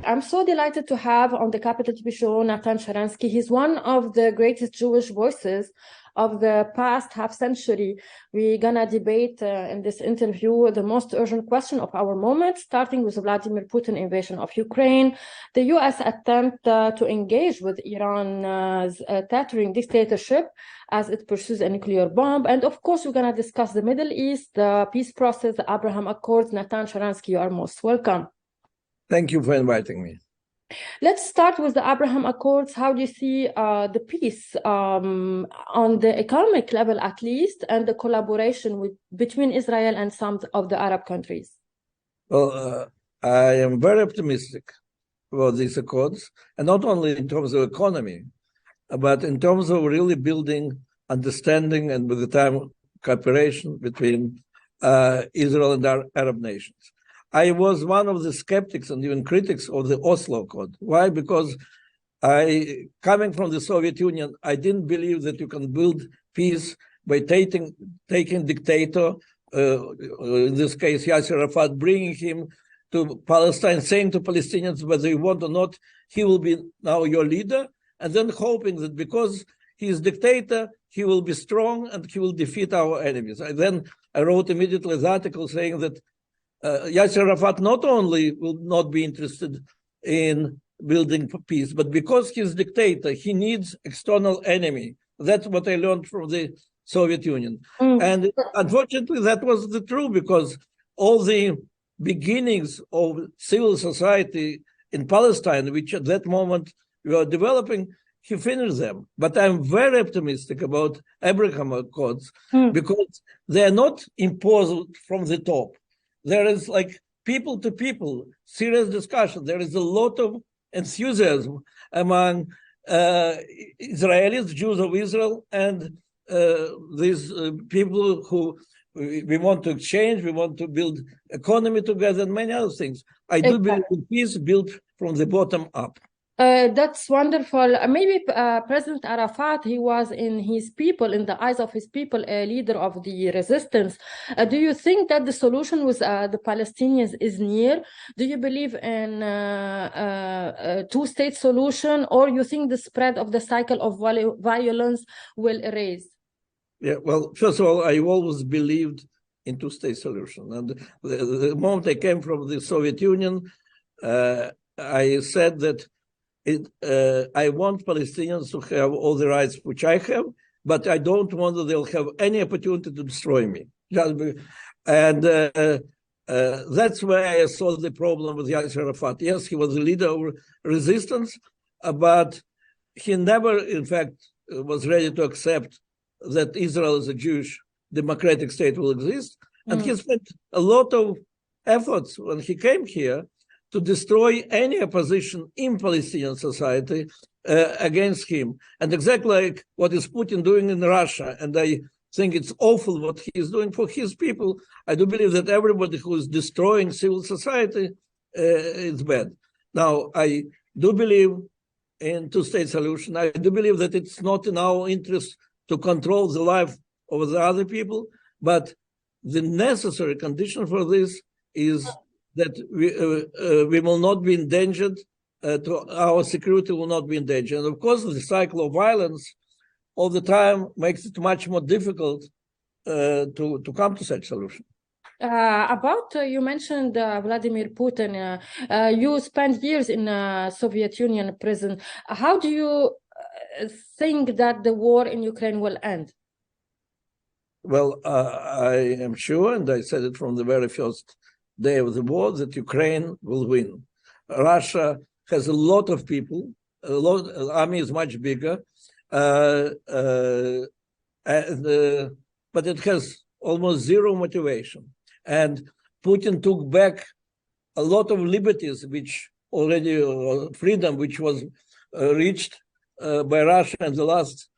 I'm so delighted to have on the Capital TV show Natan Sharanski. He's one of the greatest Jewish voices of the past half century. We're gonna debate in this interview the most urgent question of our moment, starting with Vladimir Putin invasion of Ukraine, the U.S. attempt to engage with Iran's tattering dictatorship as it pursues a nuclear bomb, and of course we're gonna discuss the Middle East, the peace process, the Abraham Accords. Natan Sharanski, you are most welcome. Thank you for inviting me. Let's start with the Abraham Accords. How do you see the peace on the economic level, at least, and the collaboration between Israel and some of the Arab countries? Well, I am very optimistic about these accords, and not only in terms of economy, but in terms of really building understanding and, with the time, cooperation between Israel and Arab nations. I was one of the skeptics and even critics of the Oslo Accord. Why? Because coming from the Soviet Union, I didn't believe that you can build peace by taking dictator, in this case Yasser Arafat, bringing him to Palestine, saying to Palestinians whether you want or not, he will be now your leader, and then hoping that because he is dictator, he will be strong and he will defeat our enemies. I wrote immediately the article saying that Yasser Arafat not only will not be interested in building peace, but because he's dictator, he needs external enemy. That's what I learned from the Soviet Union. And unfortunately, that was the truth, because all the beginnings of civil society in Palestine, which at that moment we were developing, he finished them. But I'm very optimistic about Abraham Accords because they are not imposed from the top. There is like people to people, serious discussion. There is a lot of enthusiasm among Israelis, Jews of Israel, and these people who we want to exchange, we want to build economy together, and many other things. I do believe in peace built from the bottom up. That's wonderful. Maybe President Arafat, he was in the eyes of his people, a leader of the resistance. Do you think that the solution with the Palestinians is near? Do you believe in a two-state solution, or you think the spread of the cycle of violence will erase? Yeah, well, first of all, I always believed in two-state solution. And the moment I came from the Soviet Union, I said that I want Palestinians to have all the rights which I have, but I don't want that they'll have any opportunity to destroy me. And that's where I saw the problem with Yasser Arafat. Yes, he was the leader of resistance, but he never, in fact, was ready to accept that Israel as a Jewish democratic state will exist. And he spent a lot of efforts when he came here to destroy any opposition in Palestinian society against him. And exactly like what is Putin doing in Russia, and I think it's awful what he is doing for his people. I do believe that everybody who is destroying civil society is bad. Now, I do believe in two-state solution. I do believe that it's not in our interest to control the life of the other people, but the necessary condition for this is that we will not be endangered, our security will not be endangered. And of course, the cycle of violence all the time makes it much more difficult to come to such solution. You mentioned Vladimir Putin. You spent years in Soviet Union prison. How do you think that the war in Ukraine will end? Well, I am sure, and I said it from the very first day of the war, that Ukraine will win. Russia has a lot of people, the army is much bigger, but it has almost zero motivation. And Putin took back a lot of liberties, which already, freedom, which was reached by Russia in the last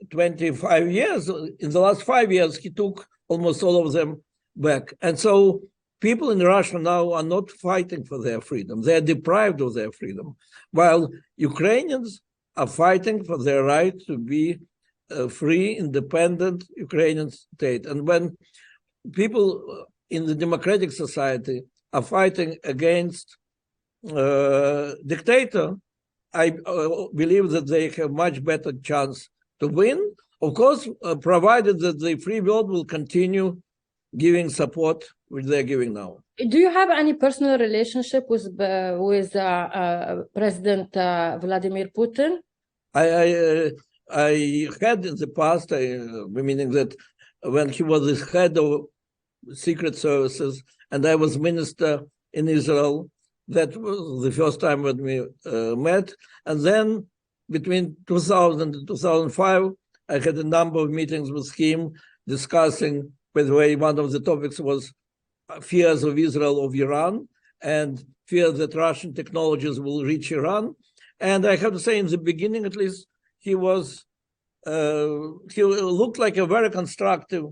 25 years. In the last 5 years, he took almost all of them back. And so people in Russia now are not fighting for their freedom. They are deprived of their freedom, while Ukrainians are fighting for their right to be a free, independent Ukrainian state. And when people in the democratic society are fighting against dictator, I believe that they have much better chance to win. Of course, provided that the free world will continue giving support which they're giving now. Do you have any personal relationship with President Vladimir Putin? I had in the past, meaning that when he was the head of secret services and I was minister in Israel, that was the first time when we met. And then between 2000 and 2005, I had a number of meetings with him discussing, by the way, one of the topics was fears of Israel of Iran and fear that Russian technologies will reach Iran. And I have to say, in the beginning, at least, he looked like a very constructive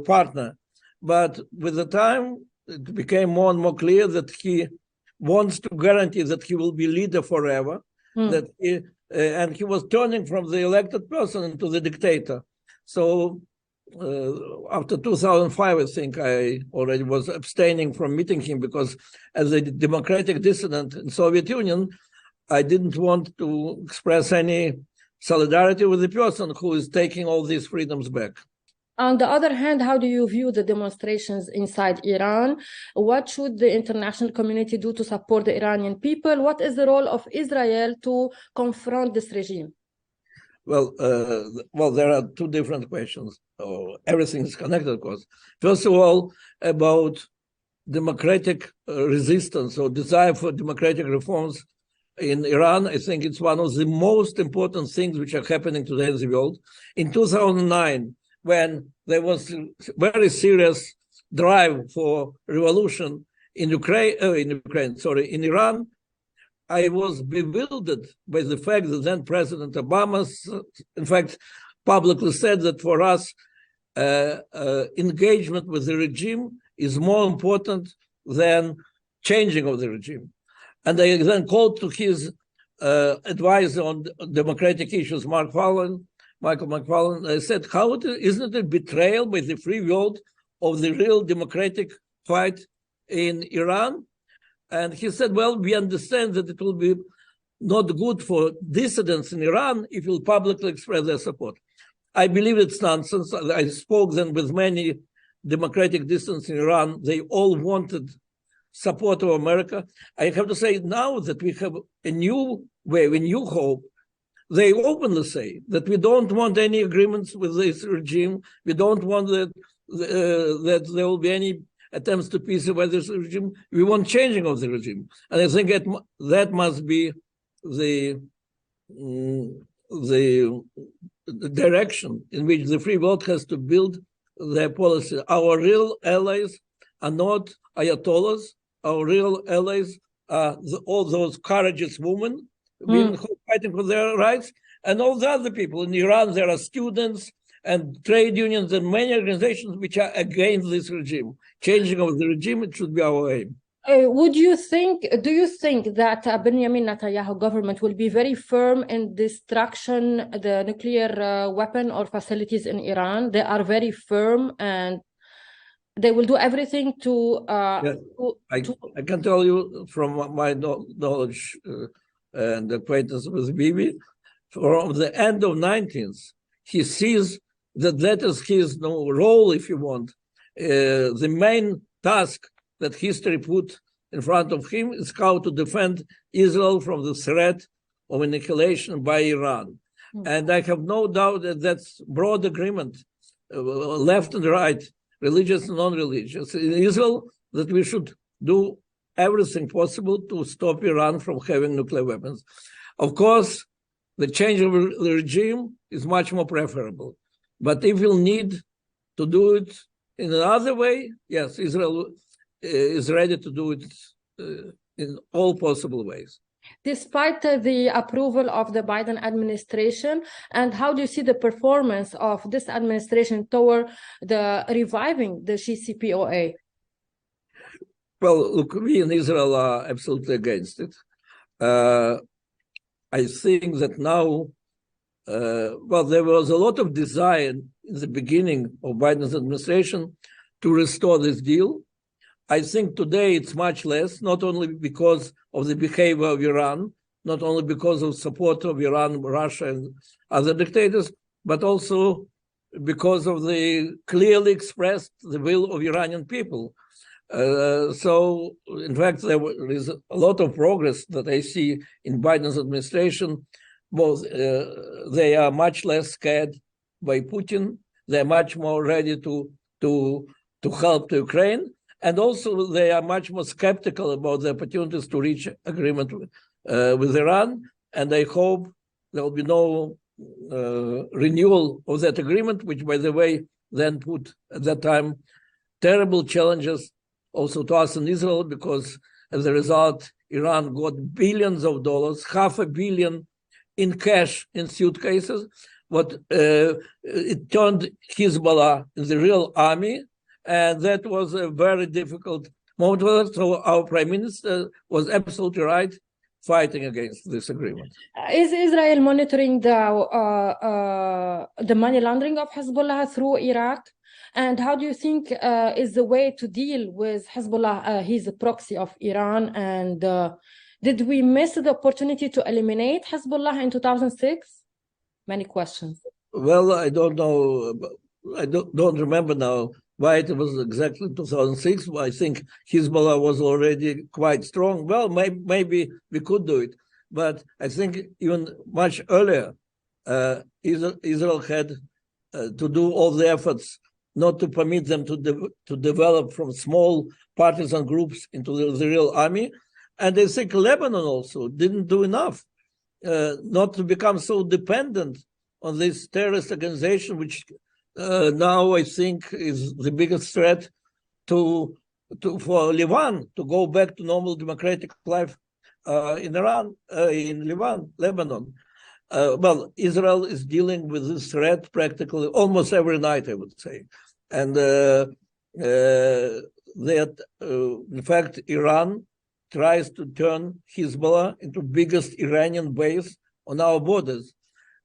partner. But with the time, it became more and more clear that he wants to guarantee that he will be leader forever, that and he was turning from the elected person into the dictator. So after 2005, I think I already was abstaining from meeting him because as a democratic dissident in Soviet Union, I didn't want to express any solidarity with the person who is taking all these freedoms back. On the other hand, how do you view the demonstrations inside Iran? What should the international community do to support the Iranian people? What is the role of Israel to confront this regime? Well, there are two different questions. Everything is connected, of course. First of all, about democratic resistance or desire for democratic reforms in Iran. I think it's one of the most important things which are happening today in the world. In 2009, when there was a very serious drive for revolution in in Iran, I was bewildered by the fact that then President Obama, in fact, publicly said that for us, engagement with the regime is more important than changing of the regime. And I then called to his advisor on democratic issues, Michael McFarlane. I said, isn't it a betrayal by the free world of the real democratic fight in Iran? And he said, well, we understand that it will be not good for dissidents in Iran if you'll publicly express their support. I believe it's nonsense. I spoke then with many democratic dissidents in Iran. They all wanted support of America. I have to say now that we have a new wave, a new hope. They openly say that we don't want any agreements with this regime. We don't want that there will be any attempts to peace with this regime. We want changing of the regime. And I think that must be the direction in which the free world has to build their policy. Our real allies are not ayatollahs. Our real allies are all those courageous women who are fighting for their rights, and all the other people. In Iran, there are students and trade unions and many organizations which are against this regime. Changing of the regime, it should be our aim. Do you think that Benjamin Netanyahu government will be very firm in destruction the nuclear weapon or facilities in Iran? They are very firm and they will do everything to... I can tell you from my knowledge and acquaintance with Bibi, from the end of 19th, he sees that is his role, if you want. The main task that history put in front of him is how to defend Israel from the threat of annihilation by Iran. And I have no doubt that that's broad agreement, left and right, religious and non-religious, in Israel, that we should do everything possible to stop Iran from having nuclear weapons. Of course, the change of the regime is much more preferable. But if we'll need to do it in another way, yes, Israel is ready to do it in all possible ways. Despite the approval of the Biden administration, and how do you see the performance of this administration toward the reviving the JCPOA? Well, look, we in Israel are absolutely against it. I think that now, there was a lot of desire in the beginning of Biden's administration to restore this deal. I think today it's much less, not only because of the behavior of Iran, not only because of support of Iran, Russia, and other dictators, but also because of the clearly expressed the will of Iranian people. So, in fact, there is a lot of progress that I see in Biden's administration. Both they are much less scared by Putin. They're much more ready to help to Ukraine, and also they are much more skeptical about the opportunities to reach agreement with Iran. And I hope there will be no renewal of that agreement, which, by the way, then put at that time terrible challenges also to us in Israel, because as a result, Iran got billions of dollars, $500 million in cash in suitcases. But it turned Hezbollah in the real army, and that was a very difficult moment for us. So our prime minister was absolutely right, fighting against this agreement. Is Israel monitoring the money laundering of Hezbollah through Iraq? And how do you think is the way to deal with Hezbollah? He's a proxy of Iran. And did we miss the opportunity to eliminate Hezbollah in 2006? Many questions. Well, I don't know. I don't remember now why it was exactly 2006. I think Hezbollah was already quite strong. Well, maybe we could do it. But I think even much earlier, Israel had to do all the efforts not to permit them to develop from small partisan groups into the real army. And I think Lebanon also didn't do enough not to become so dependent on this terrorist organization, which now I think is the biggest threat for Lebanon to go back to normal democratic life in Lebanon. Well, Israel is dealing with this threat practically almost every night, I would say. And in fact, Iran tries to turn Hezbollah into biggest Iranian base on our borders.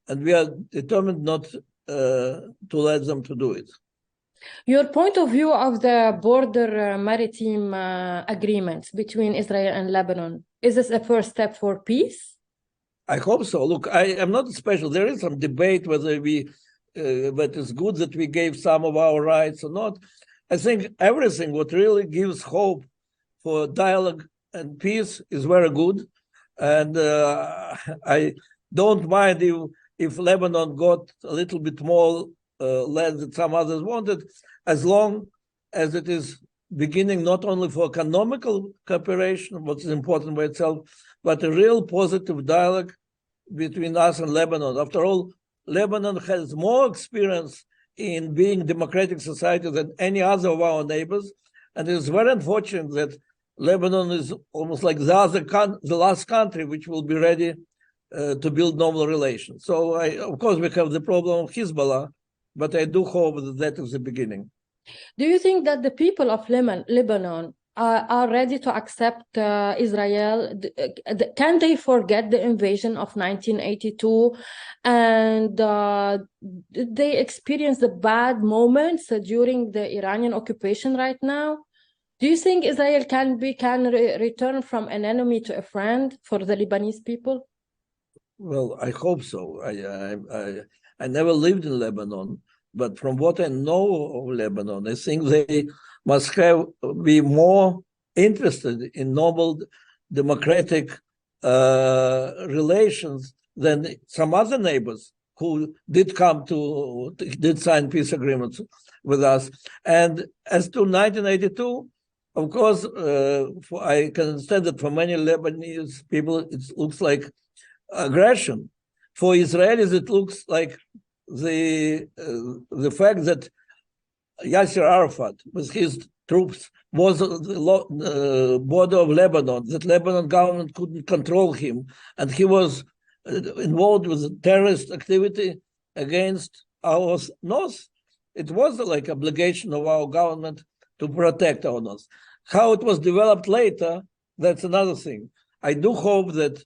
And we are determined not to let them to do it. Your point of view of the border maritime agreements between Israel and Lebanon, is this a first step for peace? I hope so. Look, I am not special. There is some debate whether but it's good that we gave some of our rights or not. I think everything what really gives hope for dialogue and peace is very good. And I don't mind if Lebanon got a little bit more land than some others wanted, as long as it is beginning not only for economical cooperation, what is important by itself, but a real positive dialogue between us and Lebanon. After all, Lebanon has more experience in being democratic society than any other of our neighbors, and it is very unfortunate that Lebanon is almost like the last country which will be ready to build normal relations. So, of course, we have the problem of Hezbollah, but I do hope that is the beginning. Do you think that the people of Lebanon are ready to accept Israel? Can they forget the invasion of 1982? And did they experience the bad moments during the Iranian occupation right now? Do you think Israel can return from an enemy to a friend for the Lebanese people? Well, I hope so. I never lived in Lebanon, but from what I know of Lebanon, I think they must be more interested in normal democratic relations than some other neighbors who did sign peace agreements with us. And as to 1982, of course, I can understand that for many Lebanese people, it looks like aggression. For Israelis, it looks like the fact that Yasser Arafat, with his troops, was on the border of Lebanon, that Lebanon government couldn't control him, and he was involved with terrorist activity against our north. It was like obligation of our government to protect our north. How it was developed later, that's another thing. I do hope that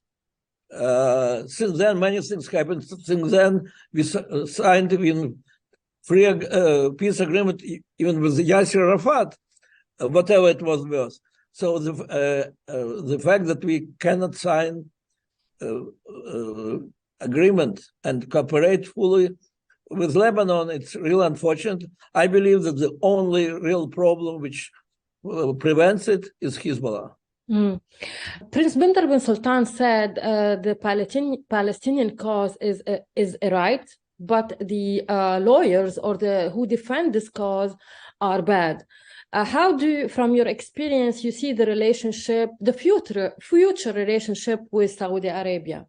since then, many things happened. Since then, we signed even peace agreement even with Yasser Arafat. whatever it was worth. So the fact that we cannot sign agreement and cooperate fully with Lebanon, it's really unfortunate. I believe that the only real problem which prevents it is Hezbollah. Prince Bandar bin Sultan said the Palestinian cause is a right, but the lawyers or who defend this cause are bad. How do you, from your experience, you see the relationship, the future relationship with Saudi Arabia?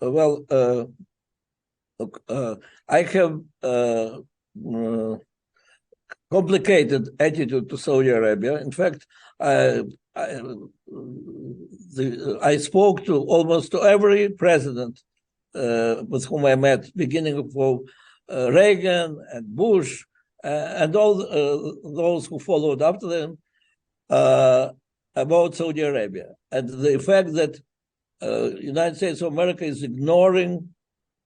Well, I have complicated attitude to Saudi Arabia. In fact, I spoke to almost to every president with whom I met, beginning from Reagan and Bush and all those who followed after them about Saudi Arabia and the fact that United States of America is ignoring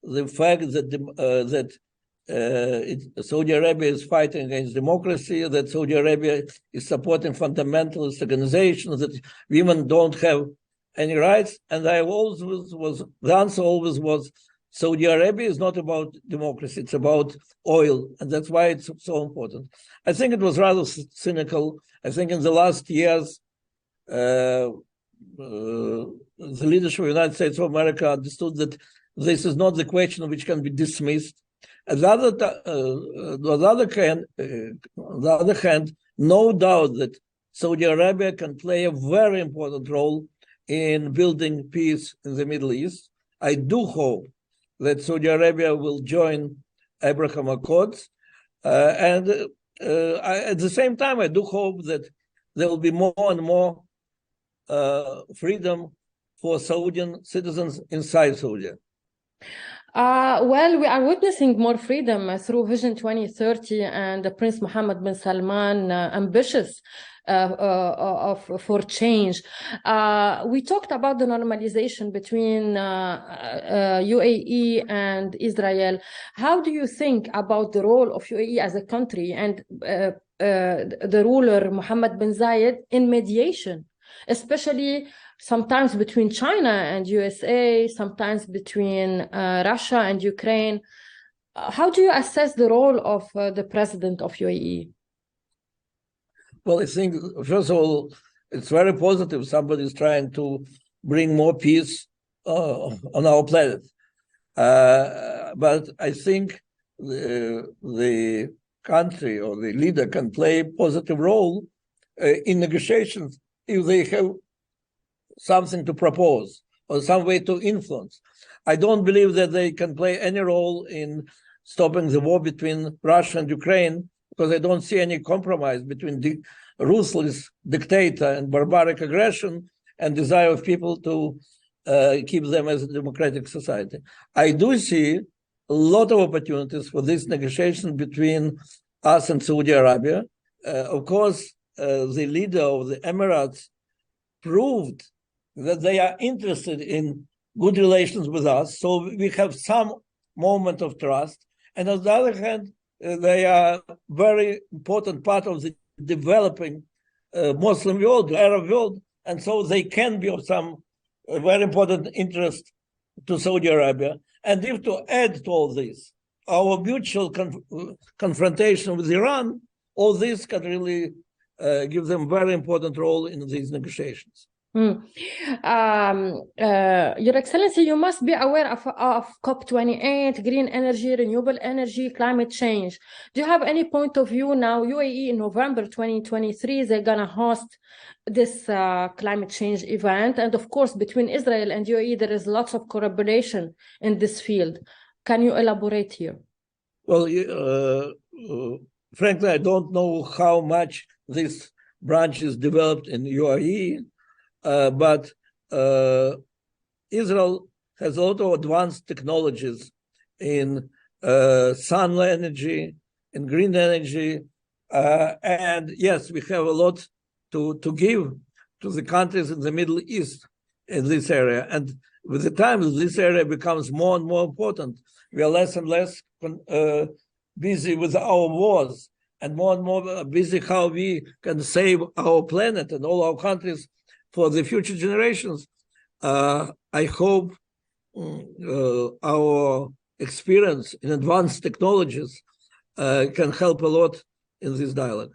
the fact that Saudi Arabia is fighting against democracy, that Saudi Arabia is supporting fundamentalist organizations, that women don't have any rights. And the answer always was, Saudi Arabia is not about democracy, it's about oil. And that's why it's so important. I think it was rather cynical. I think in the last years, the leadership of the United States of America understood that this is not the question which can be dismissed. On the other hand, no doubt that Saudi Arabia can play a very important role in building peace in the Middle East. I do hope that Saudi Arabia will join Abraham Accords. At the same time, I do hope that there will be more and more freedom for Saudian citizens inside Saudi. Well, we are witnessing more freedom through Vision 2030 and Prince Mohammed bin Salman ambitious for change. We talked about the normalization between UAE and Israel. How do you think about the role of UAE as a country and the ruler Mohammed bin Zayed in mediation, especially sometimes between China and USA, sometimes between Russia and Ukraine? How do you assess the role of the president of UAE? Well, I think, first of all, it's very positive somebody is trying to bring more peace on our planet. But I think the country or the leader can play a positive role in negotiations if they have something to propose or some way to influence. I don't believe that they can play any role in stopping the war between Russia and Ukraine, because I don't see any compromise between the ruthless dictator and barbaric aggression and desire of people to keep them as a democratic society. I do see a lot of opportunities for this negotiation between us and Saudi Arabia. Of course, the leader of the Emirates proved that they are interested in good relations with us. So we have some moment of trust. And on the other hand, they are a very important part of the developing Muslim world, the Arab world. And so they can be of some very important interest to Saudi Arabia. And if to add to all this, our mutual confrontation with Iran, all this can really give them a very important role in these negotiations. Your Excellency, you must be aware of COP28, green energy, renewable energy, climate change. Do you have any point of view now? UAE in November 2023, they're going to host this climate change event. And of course, between Israel and UAE, there is lots of collaboration in this field. Can you elaborate here? Well, frankly, I don't know how much this branch is developed in UAE. But Israel has a lot of advanced technologies in sun energy, in green energy. And yes, we have a lot to give to the countries in the Middle East in this area. And with the time this area becomes more and more important, we are less and less busy with our wars and more busy how we can save our planet and all our countries for the future generations. I hope our experience in advanced technologies can help a lot in this dialogue.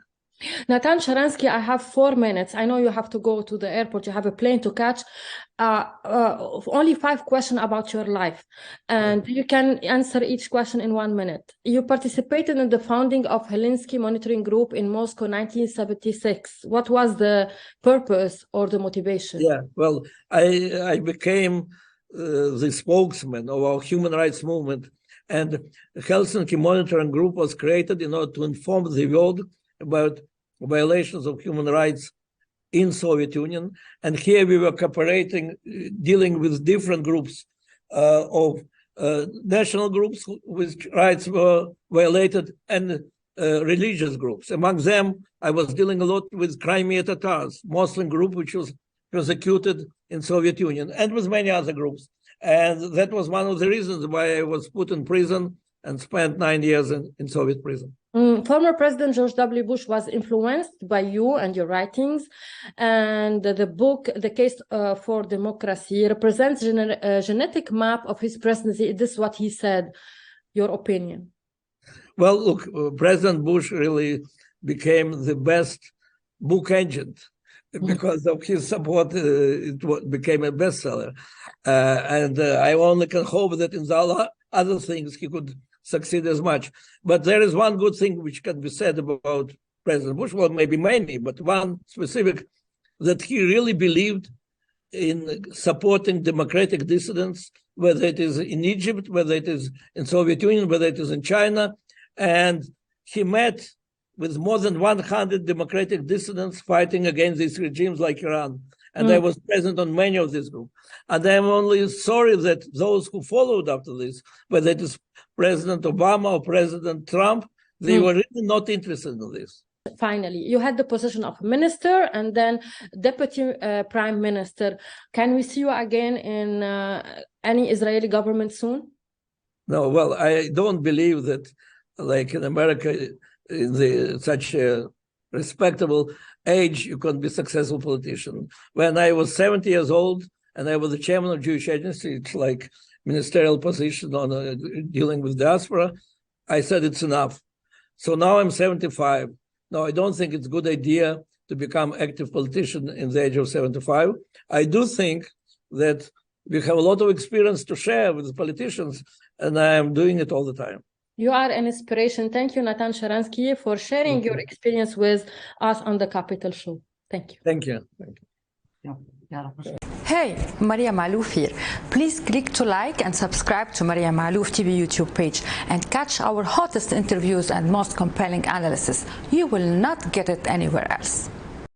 Natan Sharanski, I have 4 minutes. I know you have to go to the airport. You have a plane to catch. Only 5 questions about your life. And you can answer each question in 1 minute. You participated in the founding of Helsinki Monitoring Group in Moscow, 1976. What was the purpose or the motivation? Yeah, well, I became the spokesman of our human rights movement. And Helsinki Monitoring Group was created in order to inform the world about violations of human rights in Soviet Union. And here we were cooperating, dealing with different groups of national groups whose rights were violated and religious groups. Among them, I was dealing a lot with Crimea Tatars, Muslim group, which was persecuted in Soviet Union, and with many other groups. And that was one of the reasons why I was put in prison and spent 9 years in Soviet prison. Former President George W. Bush was influenced by you and your writings, and the book, The Case for Democracy, represents a genetic map of his presidency. This is what he said. Your opinion? Well, look, President Bush really became the best book agent because of his support. It became a bestseller. And I only can hope that in the other things he could succeed as much. But there is one good thing which can be said about President Bush, well, maybe many, but one specific, that he really believed in supporting democratic dissidents, whether it is in Egypt, whether it is in Soviet Union, whether it is in China. And he met with more than 100 democratic dissidents fighting against these regimes like Iran. And I was present on many of these groups. And I'm only sorry that those who followed after this, whether it is President Obama or President Trump, they were really not interested in this. Finally, you had the position of minister and then deputy prime minister. Can we see you again in any Israeli government soon? No, well, I don't believe that, like in America, in such a respectable age, you can be a successful politician. When I was 70 years old and I was the chairman of Jewish Agency, it's like ministerial position on dealing with diaspora, I said it's enough. So now I'm 75. No, I don't think it's a good idea to become active politician in the age of 75. I do think that we have a lot of experience to share with the politicians, and I am doing it all the time. You are an inspiration. Thank you, Natan Sharanski, for sharing your experience with us on the Capital Show. Thank you. Thank you. Thank you. Hey, Maria Maloof here. Please click to like and subscribe to Maria Maloof TV YouTube page and catch our hottest interviews and most compelling analysis. You will not get it anywhere else.